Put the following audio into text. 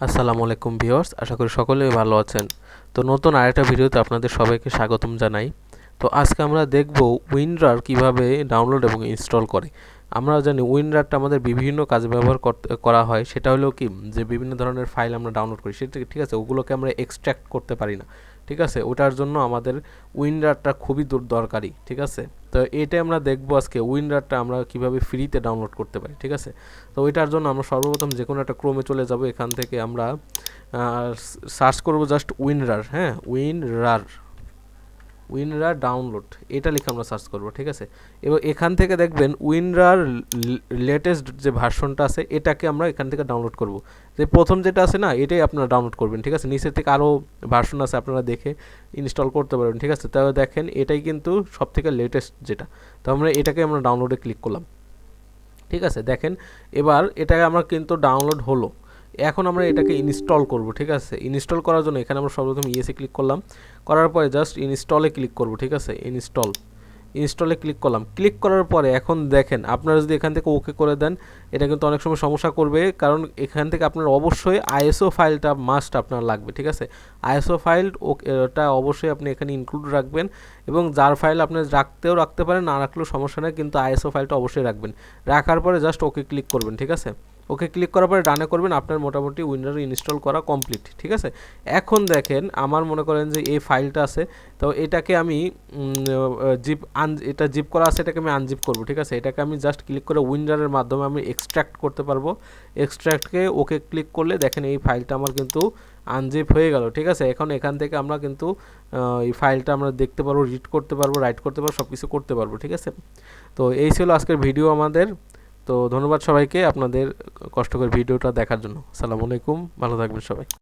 আসসালামু আলাইকুম ভিউয়ার্স, আশা করি সকলেই ভালো আছেন। তো নতুন আরেকটা ভিডিওতে আপনাদের সবাইকে স্বাগতম জানাই। তো আজকে আমরা দেখব উইনরার কিভাবে ডাউনলোড এবং ইনস্টল করে। আমরা জানি উইনরারটা আমাদের বিভিন্ন কাজে ব্যবহার করা হয়। সেটা হলো কি, যে বিভিন্ন ধরনের ফাইল আমরা ডাউনলোড করি, সেটা ঠিক আছে, ওগুলোকে আমরা এক্সট্র্যাক্ট করতে পারি না। ঠিক আছে, ওটার জন্য আমাদের উইনরারটা খুবই দরকারি। ঠিক আছে, তো এটা আমরা দেখবো আজকে উইনরারটা আমরা কিভাবে ফ্রিতে ডাউনলোড করতে পারি। ঠিক আছে, তো ওইটার জন্য আমরা সর্বপ্রথম যে কোনো একটা ক্রোমে চলে যাব। এখান থেকে আমরা সার্চ করব জাস্ট উইনরার। হ্যাঁ, উইনরার ডাউনলোড এটা লিখে আমরা সার্চ করব। ঠিক আছে, এবার এখান থেকে দেখবেন উইনরার লেটেস্ট যে ভার্সনটা আছে এটাকে আমরা এখান থেকে ডাউনলোড করব। যে প্রথম যেটা আছে না, এটাই আপনারা ডাউনলোড করবেন। ঠিক আছে, নিচের থেকে আরও ভার্সন আছে, আপনারা দেখে ইনস্টল করতে পারবেন। ঠিক আছে, তাহলে দেখেন এটাই কিন্তু সব থেকে লেটেস্ট যেটা। তো এটাকে আমরা ডাউনলোডে ক্লিক করলাম। ঠিক আছে, দেখেন এবার এটাকে আমরা কিন্তু ডাউনলোড হলো। এখন আমরা এটাকে ইনস্টল করব। ঠিক আছে, ইনস্টল করার জন্য এখানে আমরা সর্বপ্রথম ইয়েসে ক্লিক করলাম। করার পরে জাস্ট ইনস্টলে ক্লিক করব। ঠিক আছে, ইনস্টলে ক্লিক করলাম। ক্লিক করার পরে এখন দেখেন, আপনারা যদি এখান থেকে ওকে করে দেন, এটা কিন্তু অনেক সময় সমস্যা করবে, কারণ এখান থেকে আপনার অবশ্যই আইএসও ফাইলটা মাস্ট আপনার লাগবে। ঠিক আছে, আইএসও ফাইল ওটা অবশ্যই আপনি এখানে ইনক্লুড রাখবেন, এবং যার ফাইল আপনি রাখতে পারেন, না রাখলেও সমস্যা নেই, কিন্তু আইএসও ফাইলটা অবশ্যই রাখবেন। রাখার পরে জাস্ট ওকে ক্লিক করবেন। ঠিক আছে, ওকে ক্লিক করার পরে ডানে করবেন, আপনার মোটামুটি উইন্ডোজ ইনস্টল করা কমপ্লিট। ঠিক আছে, এখন দেখেন আমার মনে করেন যে এই ফাইলটা আছে, তো এটাকে আমি এটা জিপ করা আছে, এটাকে আমি আনজিপ করব। ঠিক আছে, এটাকে আমি জাস্ট ক্লিক করে উইন্ডোজের মাধ্যমে আমি এক্সট্র্যাক্ট করতে পারবো। এক্সট্র্যাক্টকে ওকে ক্লিক করলে দেখেন এই ফাইলটা আমার কিন্তু আনজিপ হয়ে গেল। ঠিক আছে, এখন এখান থেকে আমরা কিন্তু এই ফাইলটা আমরা দেখতে পারবো, রিড করতে পারবো, রাইট করতে পারবো, সব কিছু করতে পারবো। ঠিক আছে, তো এই ছিল আজকের ভিডিও আমাদের। তো ধন্যবাদ সবাইকে আপনাদের কষ্ট করে ভিডিওটা দেখার জন্য। আসসালামু আলাইকুম, ভালো থাকবেন সবাই।